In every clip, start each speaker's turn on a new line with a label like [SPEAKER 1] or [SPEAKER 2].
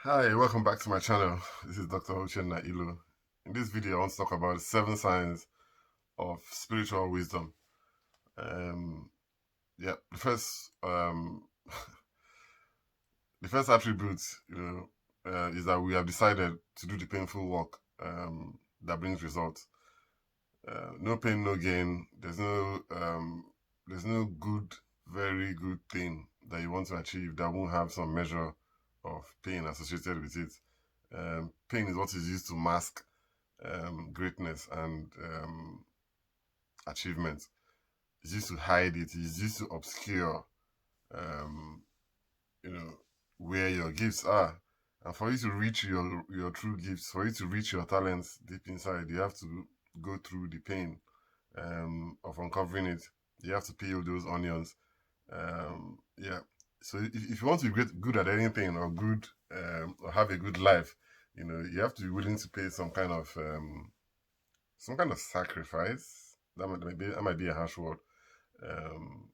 [SPEAKER 1] Hi, welcome back to my channel. This is Dr. Uchenna. In this video, I want to talk about 7 signs of spiritual wisdom. Um, the first, the first attribute, is that we have decided to do the painful work that brings results. No pain, no gain. There's no good, very good thing that you want to achieve that won't have some measure of pain associated with it. Pain is what is used to mask greatness and achievement. It's used to hide it. It's used to obscure, um, you know, where your gifts are. And for you to reach your true gifts, for you to reach your talents deep inside, you have to go through the pain of uncovering it. You have to peel those onions. Yeah. So if you want to be good at anything or have a good life, you have to be willing to pay some kind of sacrifice. That might be a harsh word. Um,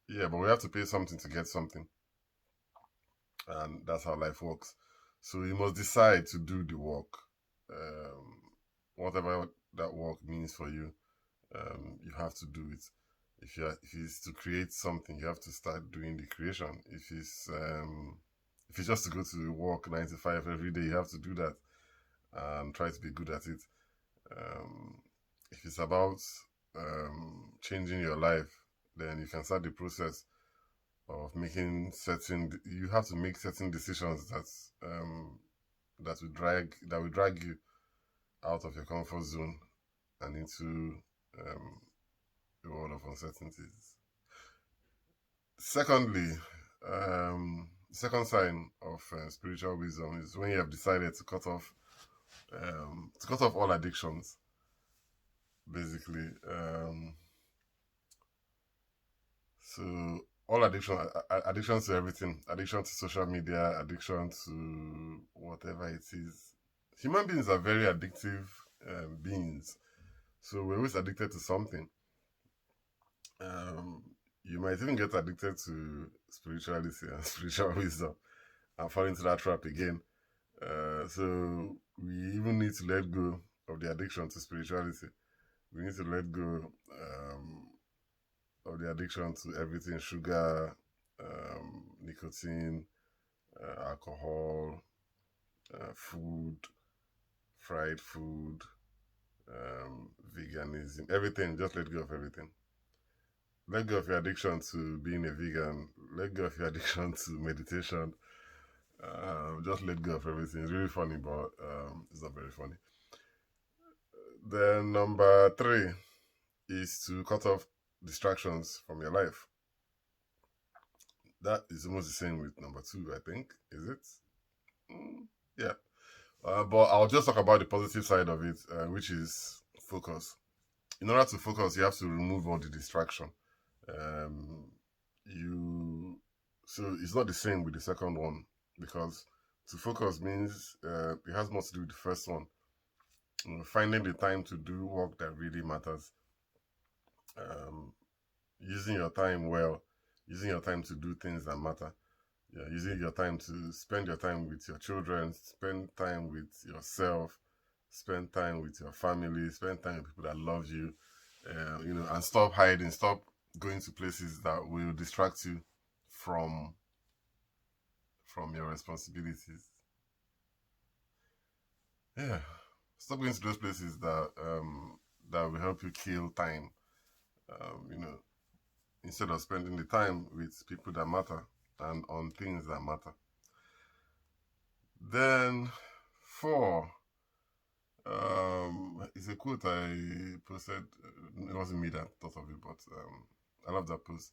[SPEAKER 1] yeah, but we have to pay something to get something, and that's how life works. So you must decide to do the work, um, whatever that work means for you. You have to do it. If it's to create something, you have to start doing the creation. If it's just to go to work 9 to 5 every day, you have to do that and try to be good at it. Um, if it's about changing your life, then you can start the process of you have to make certain decisions that will drag you out of your comfort zone and into um, a world of uncertainties. Secondly, second sign of spiritual wisdom is when you have decided to cut off all addictions. Basically, so all addictions to everything, addiction to social media, addiction to whatever it is. Human beings are very addictive beings, so we're always addicted to something. Um, you might even get addicted to spirituality and spiritual wisdom and fall into that trap again. So we even need to let go of the addiction to spirituality. We need to let go of the addiction to everything: sugar, nicotine, alcohol, food, fried food, veganism, everything. Just let go of everything. Let go of your addiction to being a vegan. Let go of your addiction to meditation. Just let go of everything. It's really funny, but it's not very funny. Then number three is to cut off distractions from your life. That is almost the same with number two, I think. Is it? Yeah. But I'll just talk about the positive side of it, which is focus. In order to focus, you have to remove all the distraction. Um, you so it's not the same with the second one because to focus means it has more to do with the first one. Finding the time to do work that really matters. Um, Using your time well, using your time to do things that matter. Yeah, using your time to spend your time with your children, spend time with yourself, spend time with your family, spend time with people that love you, and stop hiding, stop going to places that will distract you from from your responsibilities. Yeah, stop going to those places that will help you kill time. Um, you know, Instead of spending the time with people that matter and on things that matter. Then four, it's a quote I posted. It wasn't me that thought of it, but I love that post.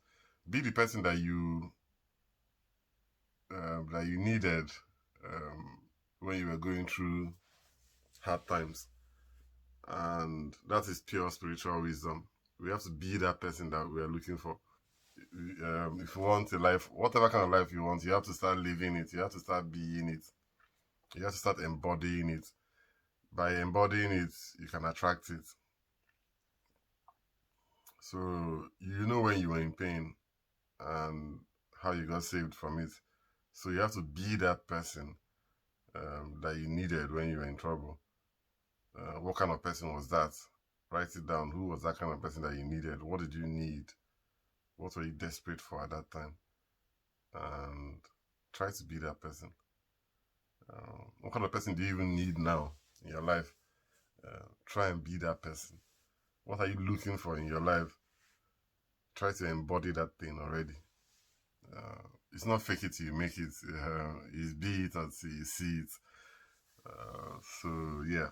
[SPEAKER 1] Be the person that you needed um, when you were going through hard times, and that is pure spiritual wisdom. We have to be that person that we are looking for. If you want a life, whatever kind of life you want, you have to start living it. You have to start being it. You have to start embodying it. By embodying it, you can attract it. So you know when you were in pain and how you got saved from it. So you have to be that person that you needed when you were in trouble. What kind of person was that? Write it down. Who was that kind of person that you needed? What did you need? What were you desperate for at that time? And try to be that person. What kind of person do you even need now in your life? Try and be that person. What are you looking for in your life? Try to embody that thing already. It's not fake it till you make it. It's be it until you see it. So yeah.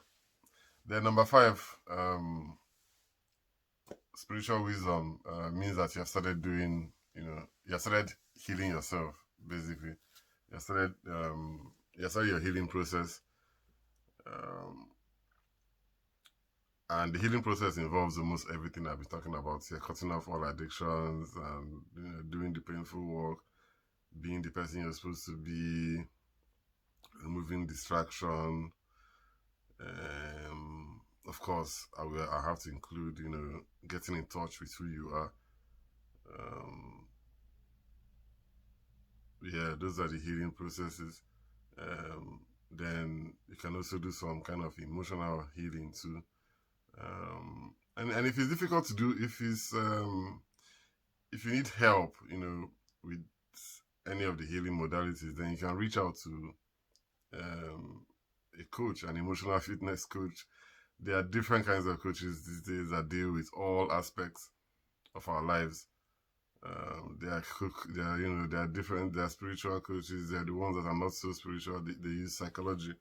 [SPEAKER 1] Then number five, spiritual wisdom means that you have started doing, you have started healing yourself. Basically, you have started your healing process. Um, and the healing process involves almost everything I've been talking about here: cutting off all addictions and doing the painful work, being the person you're supposed to be, removing distraction. Of course, I have to include, getting in touch with who you are. Um, yeah, those are the healing processes. Um, then you can also do some kind of emotional healing too. And if it's difficult to do, if you need help, with any of the healing modalities, then you can reach out to a coach, an emotional fitness coach. There are different kinds of coaches these days that deal with all aspects of our lives. There are different. There are spiritual coaches. There are the ones that are not so spiritual. They use psychology.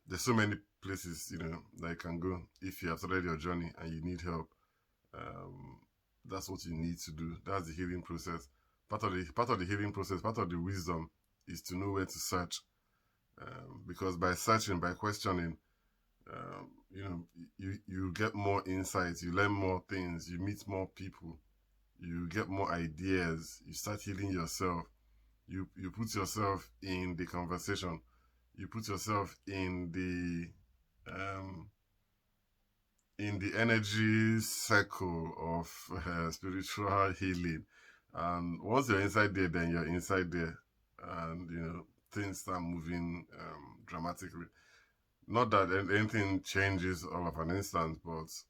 [SPEAKER 1] There's so many places that you can go if you have started your journey and you need help. Um, that's what you need to do. That's the healing process. Part of the healing process, part of the wisdom is to know where to search. Because by searching, by questioning, you get more insights, you learn more things, you meet more people, you get more ideas, you start healing yourself. You put yourself in the conversation, you put yourself um, in the energy circle of spiritual healing. And once you're inside there, then you're inside there, and things start moving dramatically. Not that anything changes all of an instant, but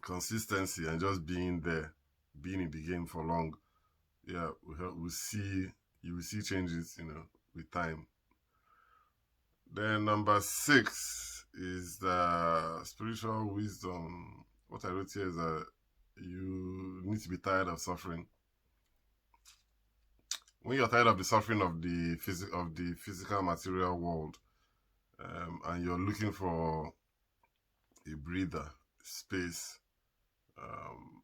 [SPEAKER 1] consistency and just being there, being in the game for long, yeah, we'll see. You will see changes, with time. Then number six is the spiritual wisdom. What I wrote here is that you need to be tired of suffering. When you're tired of the suffering of the physical material world, and you're looking for a breather, space, um,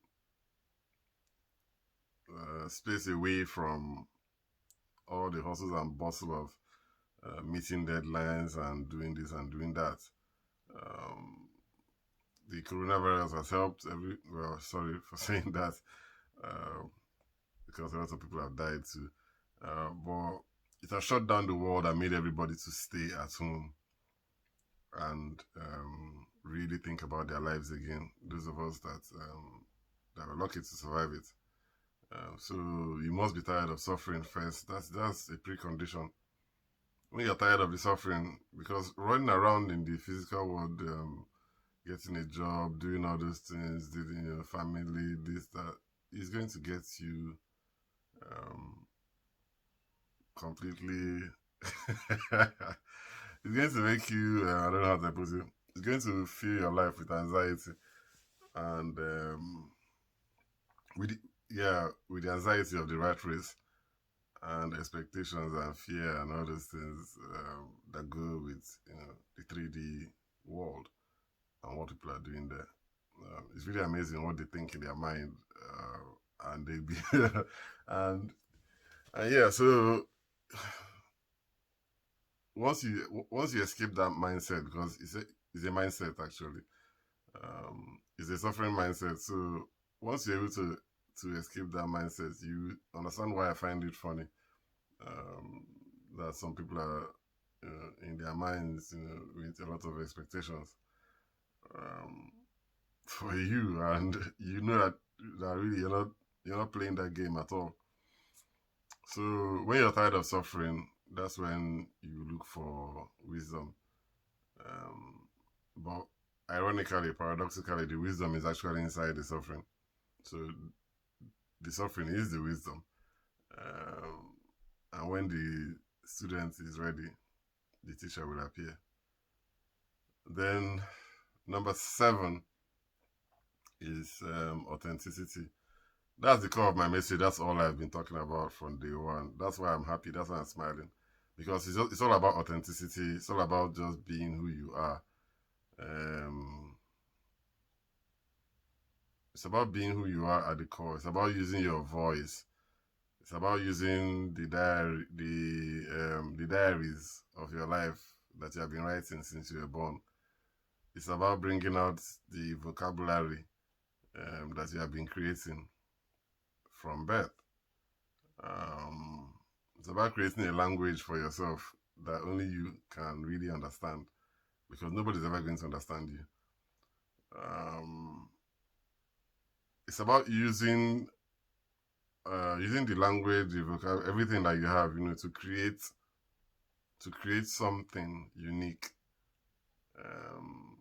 [SPEAKER 1] space away from all the hustles and bustle of meeting deadlines and doing this and doing that. Um, the coronavirus has helped well, sorry for saying that, uh, because a lot of people have died too. But it has shut down the world and made everybody to stay at home and really think about their lives again. Those of us that were lucky to survive it. So you must be tired of suffering first. That's a precondition. When you're tired of the suffering, because running around in the physical world, getting a job, doing all those things, dealing your family, this that, is going to get you um, completely. It's going to make you. I don't know how to put it. It's going to fill your life with anxiety and with the, with the anxiety of the rat race and expectations and fear and all those things that go with the 3D world and what people are doing there. It's really amazing what they think in their mind, and they be and and yeah. So once you escape that mindset, because it's a mindset actually, it's a suffering mindset. So once you're able to escape that mindset, you understand why I find it funny um, that some people are in their minds, with a lot of expectations um, for you, and you know that really you're not playing that game at all. So when you're tired of suffering, that's when you look for wisdom. But ironically, paradoxically, the wisdom is actually inside the suffering. So the suffering is the wisdom. Um, and when the student is ready, the teacher will appear. Then number 7 is authenticity. That's the core of my message. That's all I've been talking about from day one. That's why I'm happy. That's why I'm smiling. Because it's all about authenticity. It's all about just being who you are. Um, it's about being who you are at the core. It's about using your voice. It's about using the diaries of your life that you have been writing since you were born. It's about bringing out the vocabulary that you have been creating from birth. Um, it's about creating a language for yourself that only you can really understand because nobody's ever going to understand you. Um, it's about using the language, the vocabulary, everything that you have, to create something unique. Um,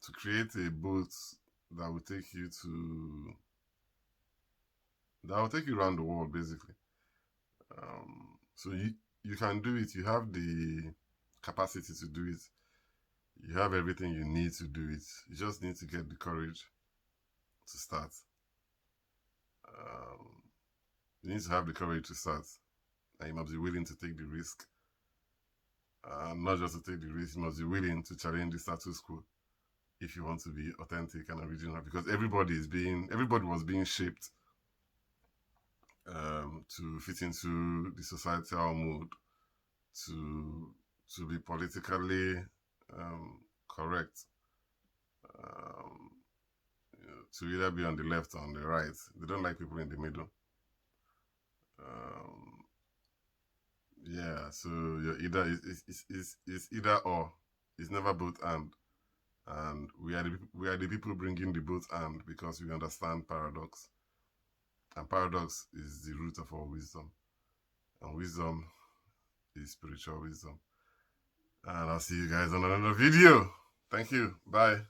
[SPEAKER 1] to create a boat that will take you to that will take you around the world, basically. So you can do it. You have the capacity to do it. You have everything you need to do it. You just need to get the courage to start. Um, you need to have the courage to start, and you must be willing to take the risk. Not just to take the risk, you must be willing to challenge the status quo if you want to be authentic and original. Because everybody was being shaped to fit into the societal mood, to be politically correct, um, to either be on the left or on the right. They don't like people in the middle. Um, yeah, so you're either it's either or. It's never both and we are the people bringing the both and because we understand paradox, and paradox is the root of all wisdom, and wisdom is spiritual wisdom. And I'll see you guys on another video. Thank you. Bye.